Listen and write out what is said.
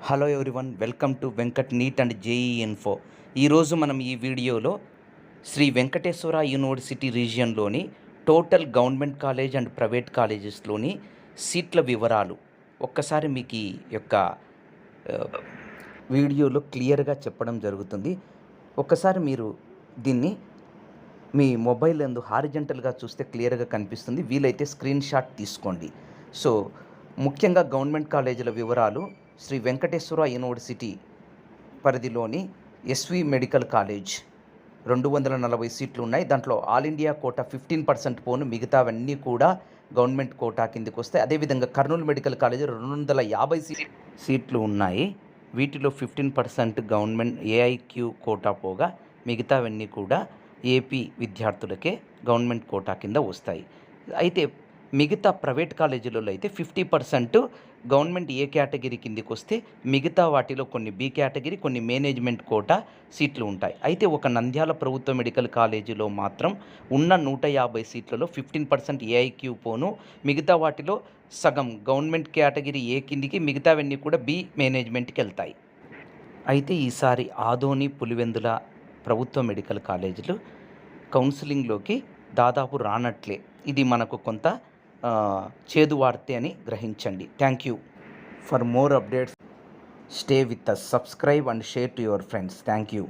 Hello everyone, welcome to Venkat NEET and JEE info. ఈరోజు మనం ఈ వీడియోలో శ్రీ వెంకటేశ్వర యూనివర్సిటీ రీజియన్లోని total government college and private కాలేజెస్లోని సీట్ల వివరాలు ఒక్కసారి మీకు ఈ యొక్క వీడియోలో క్లియర్గా చెప్పడం జరుగుతుంది. ఒక్కసారి మీరు దీన్ని మీ మొబైల్ యందు హారిజంటల్గా చూస్తే క్లియర్గా కనిపిస్తుంది. వీలైతే స్క్రీన్ షాట్ తీసుకోండి. సో ముఖ్యంగా గవర్నమెంట్ కాలేజీల వివరాలు: శ్రీ వెంకటేశ్వర యూనివర్సిటీ పరిధిలోని ఎస్వి మెడికల్ కాలేజ్ 240 సీట్లు ఉన్నాయి. దాంట్లో ఆల్ ఇండియా కోటా 15% పోను, మిగతావన్నీ కూడా గవర్నమెంట్ కోటా కిందకి వస్తాయి. అదేవిధంగా కర్నూలు మెడికల్ కాలేజ్ 250 సీట్లు ఉన్నాయి. వీటిలో 15% గవర్నమెంట్ ఏఐక్యూ కోటా పోగా మిగతావన్నీ కూడా ఏపీ విద్యార్థులకే గవర్నమెంట్ కోటా కింద వస్తాయి. అయితే మిగతా ప్రైవేట్ కాలేజీలలో అయితే 50% గవర్నమెంట్ ఏ కేటగిరీ కిందికి వస్తే మిగతా వాటిలో కొన్ని బి కేటగిరీ, కొన్ని మేనేజ్మెంట్ కోటా సీట్లు ఉంటాయి. అయితే ఒక నంద్యాల ప్రభుత్వ మెడికల్ కాలేజీలో మాత్రం ఉన్న 150 సీట్లలో 15% ఏఐక్యూ పోను, మిగతా వాటిలో సగం గవర్నమెంట్ కేటగిరీ ఏ కిందికి, మిగతావన్నీ కూడా బి మేనేజ్మెంట్కి వెళ్తాయి. అయితే ఈసారి ఆదోని, పులివెందుల ప్రభుత్వ మెడికల్ కాలేజీలు కౌన్సిలింగ్లోకి దాదాపు రానట్లే. ఇది మనకు కొంత చేదు వార్తే అని గ్రహించండి. Thank you. For more updates stay with us. Subscribe and share to your friends. Thank you.